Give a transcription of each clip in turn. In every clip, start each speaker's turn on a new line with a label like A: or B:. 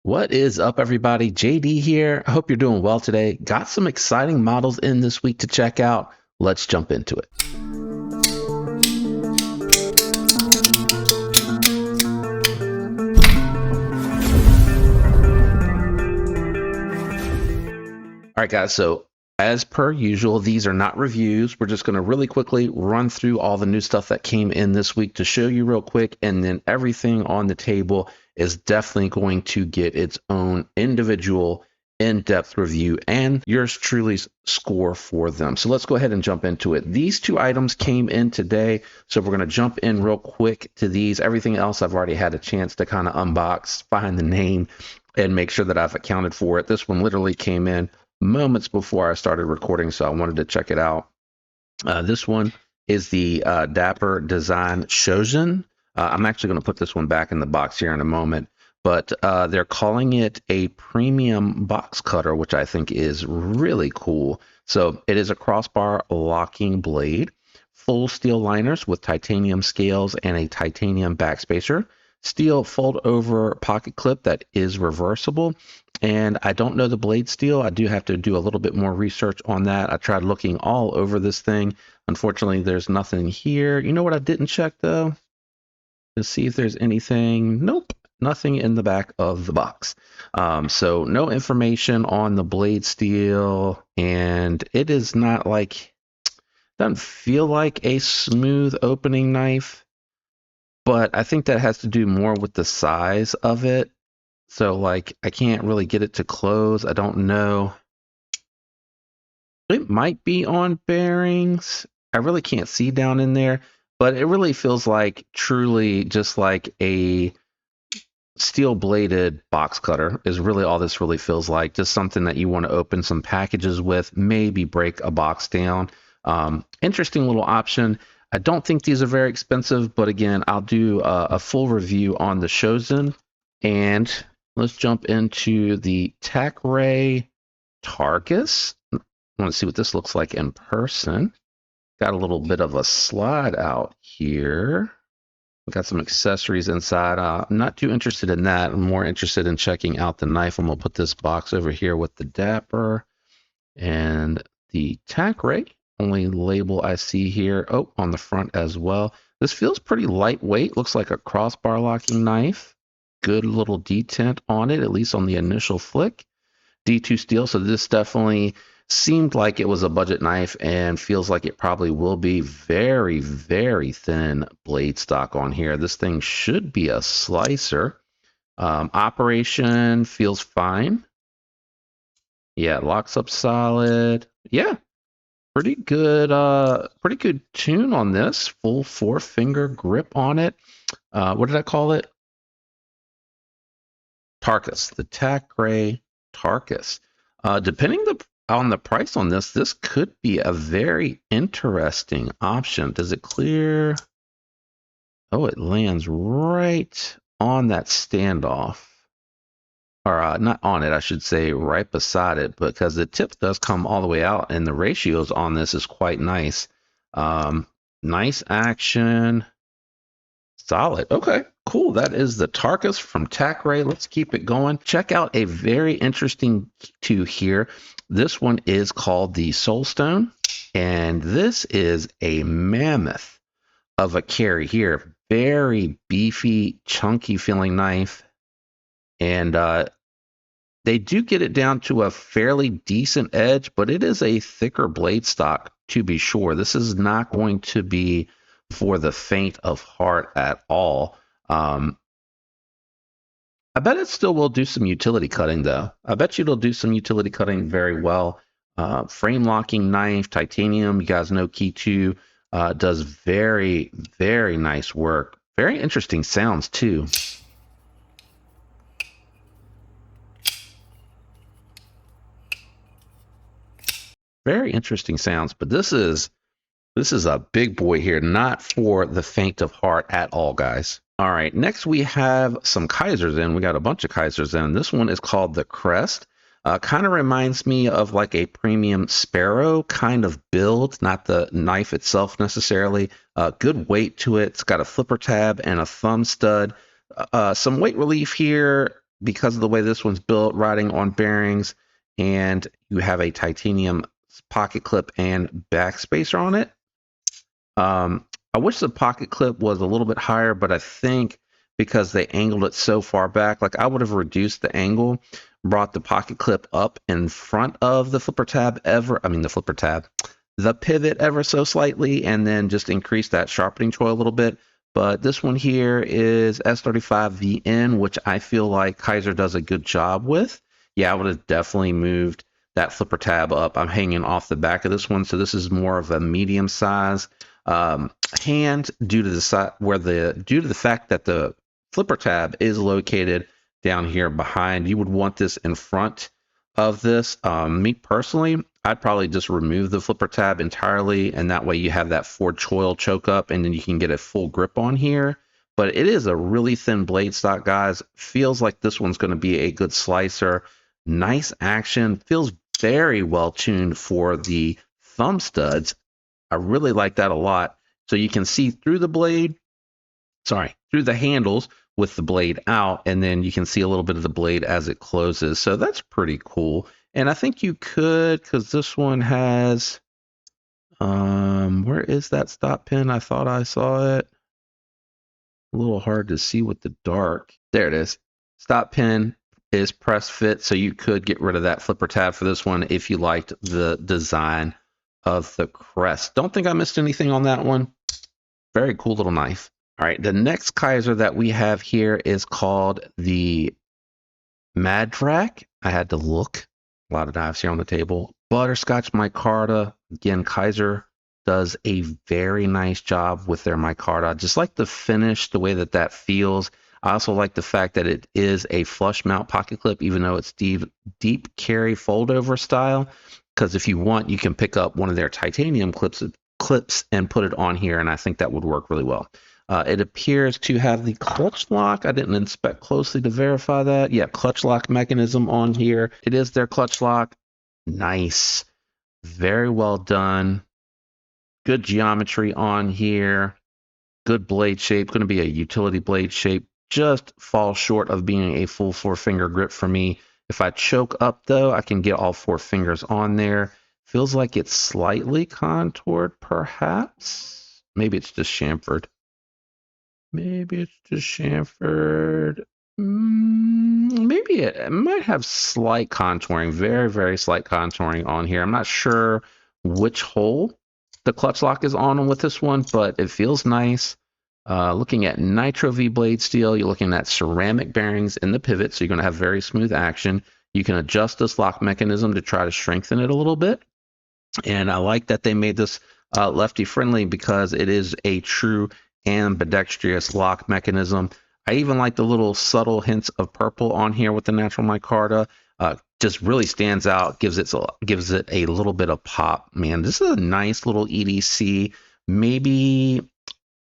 A: What is up, everybody? JD here. I hope you're doing well today. Got some exciting models in this week to check out. Let's jump into it. All right, guys. So, as per usual, these are not reviews. We're just going to really quickly run through all the new stuff that came in this week to show you real quick. And then everything on the table is definitely going to get its own individual in-depth review and yours truly's score for them. So let's go ahead and jump into it. These two items came in today, so we're going to jump in real quick to these. Everything else I've already had a chance to kind of unbox, find the name, and make sure that I've accounted for it. This one literally came in moments before I started recording, so I wanted to check it out. This one is the Dapper Design Shojin. I'm actually going to put this one back in the box here in a moment, but they're calling it a premium box cutter, which I think is really cool. So it is a crossbar locking blade, full steel liners with titanium scales and a titanium backspacer, steel fold over pocket clip that is reversible. And I don't know the blade steel. I do have to do a little bit more research on that. I tried looking all over this thing. Unfortunately, there's nothing here. You know what I didn't check though? To see if there's anything. Nope, nothing in the back of the box. So no information on the blade steel, and it is not like, doesn't feel like a smooth opening knife, but I think that has to do more with the size of it. So like I can't really get it to close. I don't know. It might be on bearings. I really can't see down in there, but it really feels like truly just like a steel bladed box cutter is really all this really feels like. Just something that you want to open some packages with, maybe break a box down. Interesting little option. I don't think these are very expensive, but again, I'll do a full review on the Shojin. And let's jump into the TacRay Tarkus. I want to see what this looks like in person. Got a little bit of a slide out here. We got some accessories inside. I'm not too interested in that. I'm more interested in checking out the knife. I'm going to put this box over here with the Dapper and the TacRay. Only label I see here. Oh, on the front as well. This feels pretty lightweight. Looks like a crossbar locking knife. Good little detent on it, at least on the initial flick. D2 steel, so this definitely seemed like it was a budget knife and feels like it probably will be. Very, very thin blade stock on here. This thing should be a slicer. Operation feels fine. Yeah, locks up solid. Yeah, pretty good tune on this. Full 4-finger grip on it. What did I call it? Tarkus, the TacRay Tarkus. Depending on the price on this, this could be a very interesting option. Does it clear? Oh, it lands right on that standoff. Or not on it, I should say, right beside it, because the tip does come all the way out, and the ratios on this is quite nice. Nice action. Solid. Okay, cool. That is the Tarkus from TacRay. Let's keep it going. Check out a very interesting two here. This one is called the Soulstone, and this is a mammoth of a carry here. Very beefy, chunky feeling knife, and they do get it down to a fairly decent edge, but it is a thicker blade stock to be sure. This is not going to be for the faint of heart at all. I bet it still will do some utility cutting though. I bet you it'll do some utility cutting very well. Frame locking knife, titanium, you guys know Key 2 does very, very nice work. Very interesting sounds too. Very interesting sounds, but this is a big boy here, not for the faint of heart at all, guys. All right, next we have some Kaisers in. We got a bunch of Kaisers in. This one is called the Crest. Kind of reminds me of like a premium Sparrow kind of build, not the knife itself necessarily. Good weight to it. It's got a flipper tab and a thumb stud. Some weight relief here. because of the way this one's built, riding on bearings, and you have a titanium pocket clip and backspacer on it. I wish the pocket clip was a little bit higher, but I think because they angled it so far back, like I would have reduced the angle, brought the pocket clip up in front of the the pivot ever so slightly, and then just increase that sharpening choil a little bit. But this one here is S35VN, which I feel like Kizer does a good job with. Yeah, I would have definitely moved that flipper tab up. I'm hanging off the back of this one, so this is more of a medium size hand due to the fact that the flipper tab is located down here behind. You would want this in front of this. Me personally, I'd probably just remove the flipper tab entirely, and that way you have that Ford choil choke up, and then you can get a full grip on here. But it is a really thin blade stock, guys. Feels like this one's going to be a good slicer. Nice action. Feels very well tuned for the thumb studs. I really like that a lot. So you can see through the blade, through the handles with the blade out, and then you can see a little bit of the blade as it closes. So that's pretty cool. And I think you could, because this one has, where is that stop pin? I thought I saw it. A little hard to see with the dark. There it is. Stop pin is press fit, so you could get rid of that flipper tab for this one if you liked the design of the crest. Don't think I missed anything on that one. Very cool little knife. All right, the next Kizer that we have here is called the Madrak. I had to look. A lot of knives here on the table. Butterscotch micarta. Again, Kizer does a very nice job with their micarta. Just like the finish, the way that that feels. I also like the fact that it is a flush mount pocket clip, even though it's deep carry fold over style. Because if you want, you can pick up one of their titanium clips and put it on here, and I think that would work really well. It appears to have the clutch lock. I didn't inspect closely to verify that. Yeah, clutch lock mechanism on here. It is their clutch lock. Nice. Very well done. Good geometry on here. Good blade shape. Going to be a utility blade shape. Just falls short of being a full 4-finger grip for me. If I choke up, though, I can get all 4 fingers on there. Feels like it's slightly contoured, perhaps. Maybe it's just chamfered. Maybe it's just chamfered. Maybe it might have slight contouring, very, very slight contouring on here. I'm not sure which hole the clutch lock is on with this one, but it feels nice. Looking at Nitro V blade steel, you're looking at ceramic bearings in the pivot, so you're going to have very smooth action. You can adjust this lock mechanism to try to strengthen it a little bit. And I like that they made this lefty friendly because it is a true ambidextrous lock mechanism. I even like the little subtle hints of purple on here with the natural micarta. Just really stands out, gives it a little bit of pop. Man, this is a nice little EDC. Maybe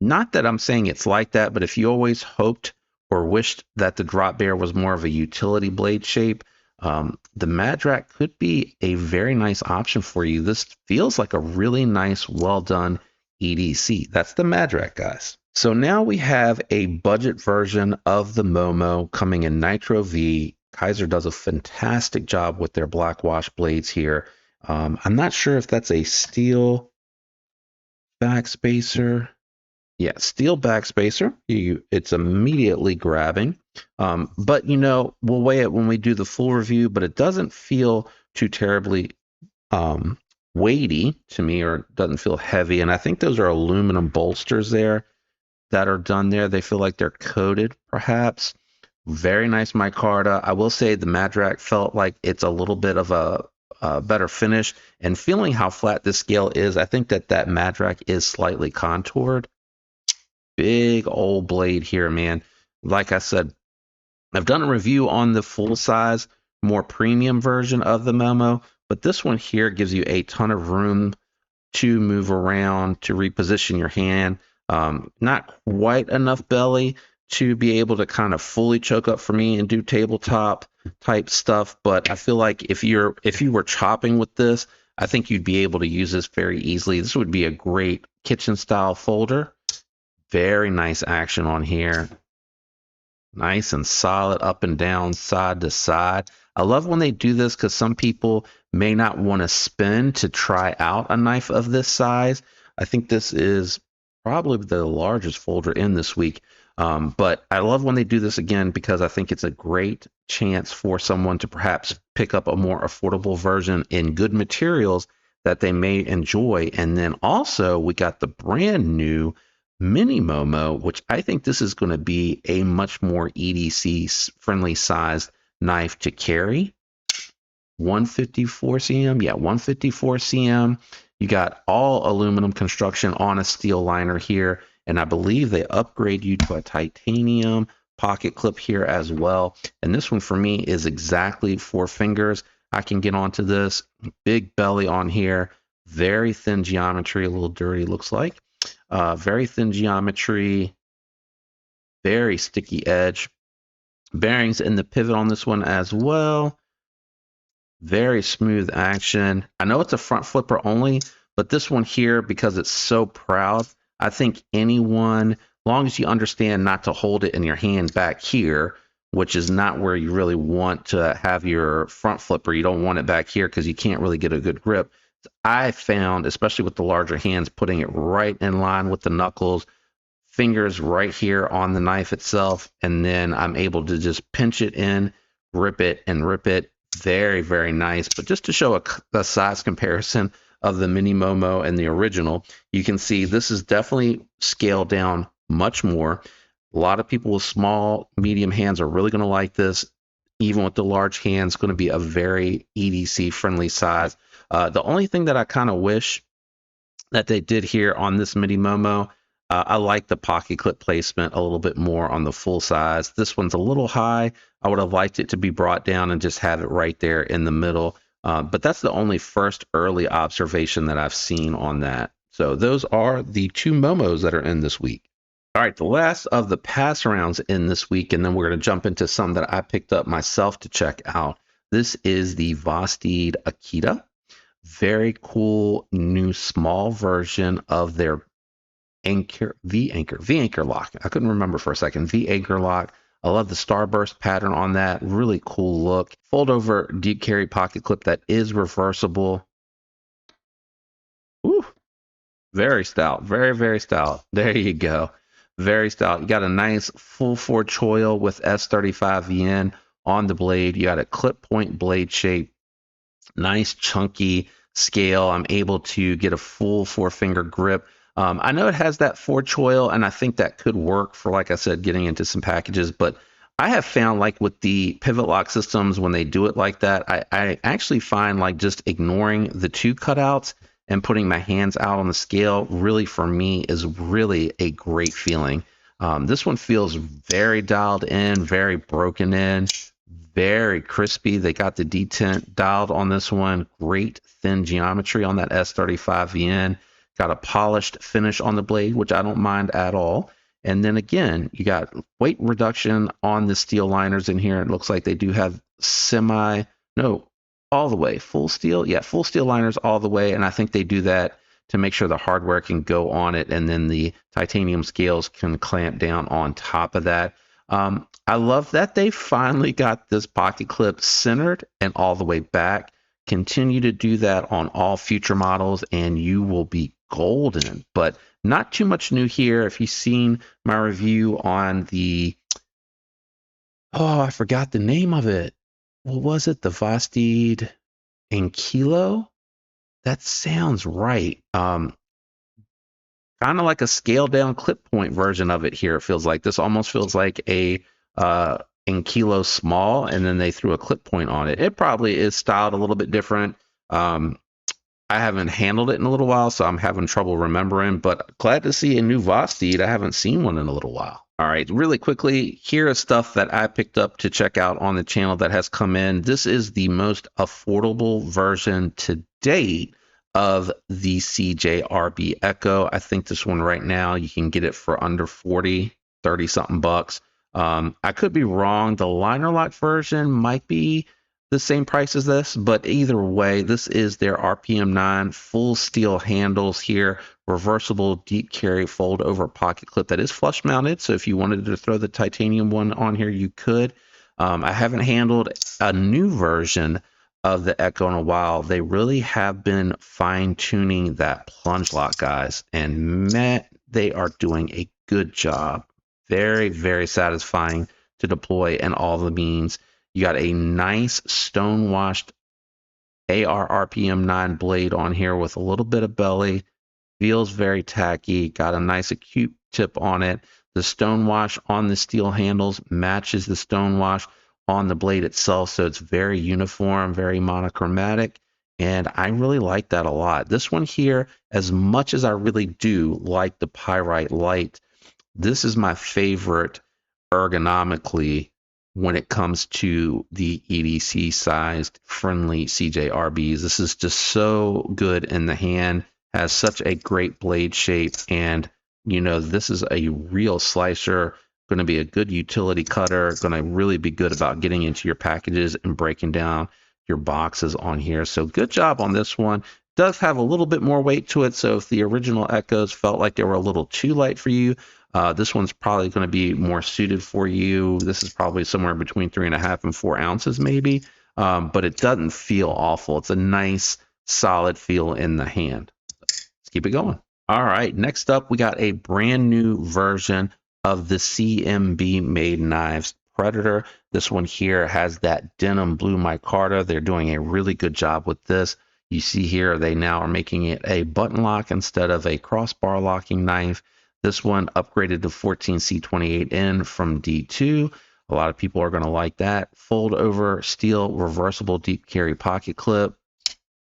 A: not that I'm saying it's like that, but if you always hoped or wished that the drop bear was more of a utility blade shape, the Madrak could be a very nice option for you. This feels like a really nice, well done EDC. That's the Madrak, guys. So now we have a budget version of the Momo coming in Nitro V. Kizer does a fantastic job with their black wash blades here. I'm not sure if that's a steel backspacer. Yeah, steel backspacer. It's immediately grabbing. But, we'll weigh it when we do the full review, but it doesn't feel too terribly weighty to me, or doesn't feel heavy. And I think those are aluminum bolsters there that are done there. They feel like they're coated, perhaps. Very nice micarta. I will say the Madrak felt like it's a little bit of a better finish. And feeling how flat this scale is, I think that Madrak is slightly contoured. Big old blade here, man. Like I said, I've done a review on the full size, more premium version of the Momo, but this one here gives you a ton of room to move around, to reposition your hand. Not quite enough belly to be able to kind of fully choke up for me and do tabletop type stuff, but I feel like if you were chopping with this, I think you'd be able to use this very easily. This would be a great kitchen style folder. Very nice action on here. Nice and solid up and down, side to side. I love when they do this because some people may not want to spend to try out a knife of this size. I think this is probably the largest folder in this week. But I love when they do this again because I think it's a great chance for someone to perhaps pick up a more affordable version in good materials that they may enjoy. And then also we got the brand new Mini Momo, which I think this is going to be a much more EDC friendly sized knife to carry. 154 cm, yeah, 154 cm. You got all aluminum construction on a steel liner here, and I believe they upgrade you to a titanium pocket clip here as well. And this one for me is exactly 4 fingers. I can get onto this. Big belly on here, very thin geometry, a little dirty looks like. Very thin geometry, very sticky edge. Bearings in the pivot on this one as well. Very smooth action. I know it's a front flipper only, but this one here, because it's so proud, I think anyone, long as you understand not to hold it in your hand back here, which is not where you really want to have your front flipper. You don't want it back here because you can't really get a good grip. I found, especially with the larger hands, putting it right in line with the knuckles, fingers right here on the knife itself, and then I'm able to just pinch it in, rip it, and rip it. Very, very nice. But just to show a size comparison of the Mini Momo and the original, you can see this is definitely scaled down much more. A lot of people with small, medium hands are really going to like this. Even with the large hands, going to be a very EDC friendly size. The only thing that I kind of wish that they did here on this Mini Momo, I like the pocket clip placement a little bit more on the full size. This one's a little high. I would have liked it to be brought down and just have it right there in the middle. But that's the only first early observation that I've seen on that. So those are the 2 Momos that are in this week. All right, the last of the pass arounds in this week, and then we're going to jump into some that I picked up myself to check out. This is the Vosteed Akita. Very cool new small version of their V-Anchor lock. I couldn't remember for a second. V-Anchor lock. I love the starburst pattern on that. Really cool look. Fold over deep carry pocket clip that is reversible. Ooh, very stout. Very, very stout. There you go. Very stout. You got a nice full forge choil with S35VN on the blade. You got a clip point blade shape. Nice chunky scale. I'm able to get a full 4-finger grip. I know it has that forge choil, and I think that could work for, like I said, getting into some packages. But I have found, like with the pivot lock systems, when they do it like that, I actually find like just ignoring the 2 cutouts and putting my hands out on the scale really, for me, is really a great feeling. This one feels very dialed in, very broken in, very crispy. They got the detent dialed on this one. Great thin geometry on that S35VN. Got a polished finish on the blade, which I don't mind at all. And then again, you got weight reduction on the steel liners in here. It looks like they do have all the way, full steel. Yeah, full steel liners all the way. And I think they do that to make sure the hardware can go on it, and then the titanium scales can clamp down on top of that. I love that they finally got this pocket clip centered and all the way back. Continue to do that on all future models, and you will be golden. But not too much new here. If you've seen my review on the, I forgot the name of it. What was it? The Vosteed Ankilo? That sounds right. Kind of like a scaled down clip point version of it here. It feels like this almost feels like a Ankilo small, and then they threw a clip point on it. It probably is styled a little bit different. I haven't handled it in a little while, so I'm having trouble remembering, but glad to see a new Vosteed. I haven't seen one in a little while. All right, really quickly, here is stuff that I picked up to check out on the channel that has come in. This is the most affordable version to date of the CJRB Echo. I think this one right now, you can get it for under 30 something bucks. I could be wrong. The liner lock version might be the same price as this, but either way, this is their RPM 9 full steel handles here, reversible deep carry fold over pocket clip that is flush mounted. So if you wanted to throw the titanium one on here, you could. I haven't handled a new version of the Echo in a while. They really have been fine tuning that plunge lock, guys, and man, they are doing a good job. Very, very satisfying to deploy in all the means. You got a nice stone washed AR RPM 9 blade on here with a little bit of belly. Feels very tacky. Got a nice acute tip on it. The stone wash on the steel handles matches the stone wash on the blade itself, so it's very uniform, very monochromatic, and I really like that a lot. This one here, as much as I really do like the Pyrite Light, this is my favorite ergonomically when it comes to the EDC sized friendly CJRBs. This is just so good in the hand, has such a great blade shape, and you know, this is a real slicer, going to be a good utility cutter, going to really be good about getting into your packages and breaking down your boxes on here. So good job on this one. Does have a little bit more weight to it, so if the original Echoes felt like they were a little too light for you, this one's probably going to be more suited for you. This is probably somewhere between 3.5 and 4 ounces maybe, but it doesn't feel awful. It's a nice solid feel in the hand. Let's keep it going. All right, next up we got a brand new version of the CMB made knives Predator. This one here has that denim blue micarta. They're doing a really good job with this. You see here they now are making it a button lock instead of a crossbar locking knife. This one upgraded to 14C28N from D2. A lot of people are going to like that. Fold over steel reversible deep carry pocket clip.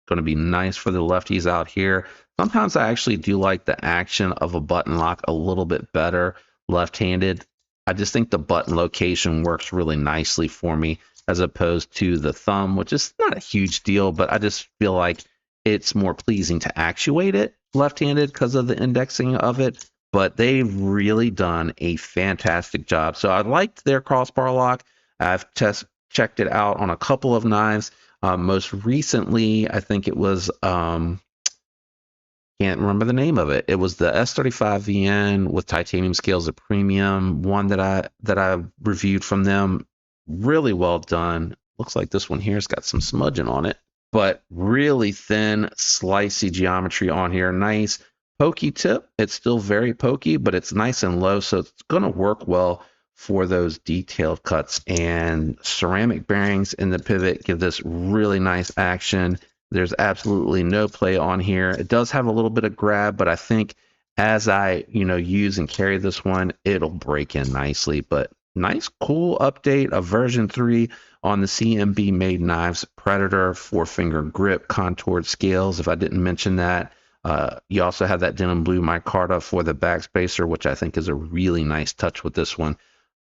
A: Going to be nice for the lefties out here. Sometimes I actually do like the action of a button lock a little bit better left-handed. I just think the button location works really nicely for me as opposed to the thumb, which is not a huge deal, but I just feel like it's more pleasing to actuate it left-handed because of the indexing of it. But they've really done a fantastic job. So I liked their crossbar lock. I've checked it out on a couple of knives. Most recently, I think it was, can't remember the name of it. It was the S35VN with titanium scales of premium, one that I reviewed from them. Really well done. Looks like this one here has got some smudging on it, but really thin, slicey geometry on here. Nice pokey tip. It's still very pokey, but it's nice and low, so it's going to work well for those detailed cuts. And ceramic bearings in the pivot give this really nice action. There's absolutely no play on here. It does have a little bit of grab, but I think as I use and carry this one, it'll break in nicely. But nice cool update of version 3 on the CMB made knives Predator 4-finger grip contoured scales, if I didn't mention that. You also have that denim blue micarta for the backspacer, which I think is a really nice touch with this one.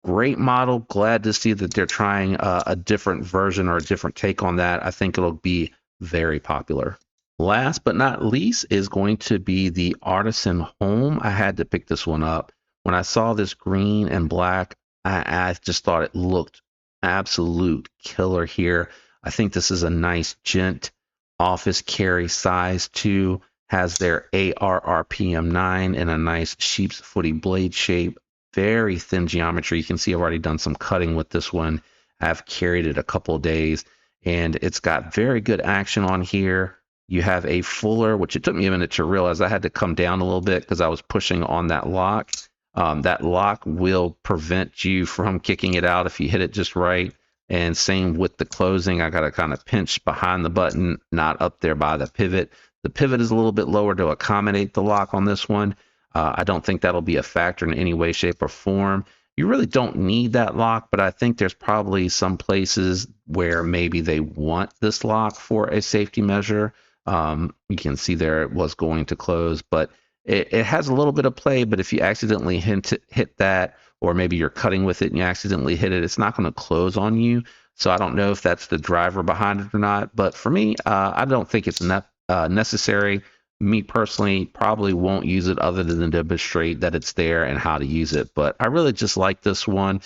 A: Great model. Glad to see that they're trying a different version or a different take on that. I think it'll be very popular. Last but not least is going to be the Artisan Home. I had to pick this one up. When I saw this green and black, I just thought it looked absolute killer here. I think this is a nice gent office carry size too. Has their AR RPM 9 in a nice sheep's footy blade shape. Very thin geometry. You can see I've already done some cutting with this one. I've carried it a couple of days, and it's got very good action on here. You have a fuller, which it took me a minute to realize I had to come down a little bit because I was pushing on that lock. That lock will prevent you from kicking it out if you hit it just right. And same with the closing. I got to kind of pinch behind the button, not up there by the pivot. The pivot is a little bit lower to accommodate the lock on this one. I don't think that'll be a factor in any way, shape, or form. You really don't need that lock, but I think there's probably some places where maybe they want this lock for a safety measure. You can see there it was going to close, but it has a little bit of play. But if you accidentally hit that, or maybe you're cutting with it and you accidentally hit it, it's not going to close on you. So I don't know if that's the driver behind it or not. But for me, I don't think it's necessary. Me personally probably won't use it other than to demonstrate that it's there and how to use it. But I really just like this one.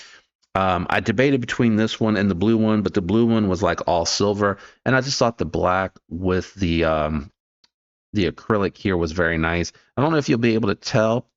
A: I debated between this one and the blue one, but the blue one was like all silver, and I just thought the black with the The acrylic here was very nice. I don't know if you'll be able to tell.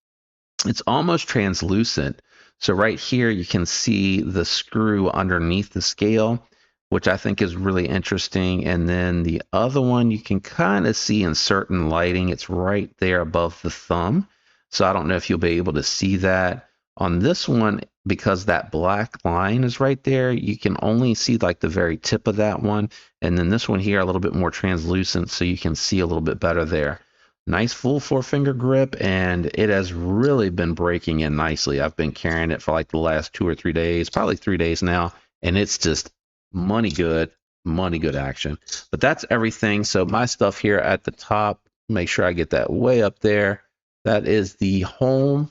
A: It's almost translucent. So right here, you can see the screw underneath the scale, which I think is really interesting. And then the other one, you can kind of see in certain lighting, it's right there above the thumb. So I don't know if you'll be able to see that. On this one, because that black line is right there, you can only see like the very tip of that one. And then this one here, a little bit more translucent, so you can see a little bit better there. Nice full 4-finger grip, and it has really been breaking in nicely. I've been carrying it for like the last 2 or 3 days, probably 3 days now, and it's just money good action. But that's everything. So my stuff here at the top, make sure I get that way up there. That is the home.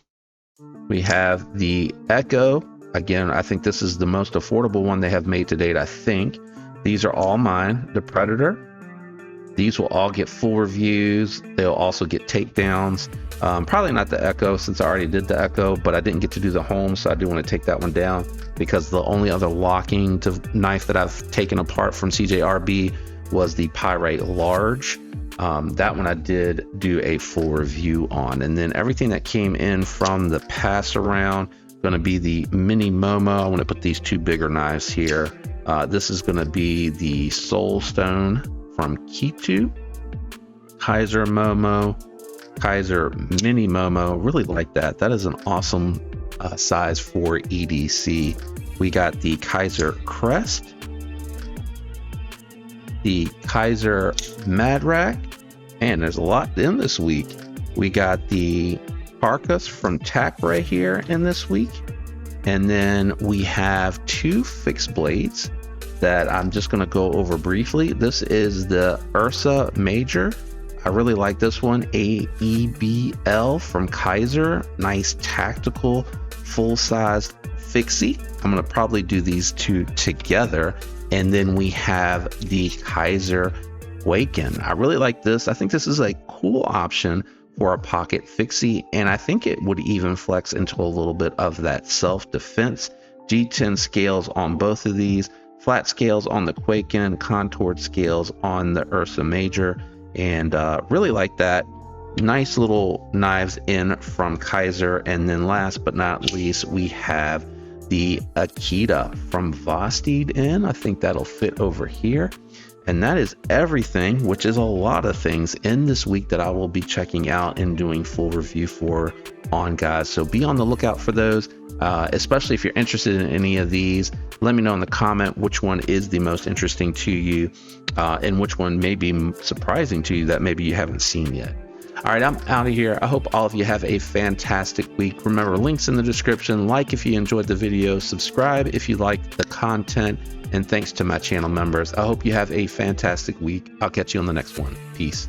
A: We have the Echo. Again, I think this is the most affordable one they have made to date, I think. These are all mine. The Predator. These will all get full reviews. They'll also get takedowns. Probably not the Echo, since I already did the Echo, but I didn't get to do the home, so I do want to take that one down, because the only other locking knife that I've taken apart from CJRB was the Pyrite Large. That one I did do a full review on. And then everything that came in from the pass around, going to be the Mini Momo. I want to put these 2 bigger knives here. This is going to be the Soul Stone from Kitu, Kaiser Momo, Kaiser Mini Momo. Really like that. That is an awesome size for EDC. We got the Kaiser Crest, the Kaiser Madrack, and there's a lot in this week. We got the Parkas from Takray here in this week, and then we have 2 fixed blades that I'm just going to go over briefly. This is the Ursa Major. I really like this one. AEBL from Kaiser. Nice tactical full-size fixie. I'm going to probably do these 2 together. And then we have the Kaiser Waken. I really like this. I think this is a cool option for a pocket fixie, and I think it would even flex into a little bit of that self-defense. G10 scales on both of these. Flat scales on the Quaken, contoured scales on the Ursa Major, and really like that. Nice little knives in from Kaiser. And then last but not least, we have the Akita from Vosteed in. I think that'll fit over here. And that is everything, which is a lot of things in this week that I will be checking out and doing full review for on guys. So be on the lookout for those, especially if you're interested in any of these. Let me know in the comment which one is the most interesting to you, and which one may be surprising to you that maybe you haven't seen yet. All right, I'm out of here. I hope all of you have a fantastic week. Remember, links in the description. Like if you enjoyed the video, subscribe if you liked the content, and thanks to my channel members. I hope you have a fantastic week. I'll catch you on the next one. Peace.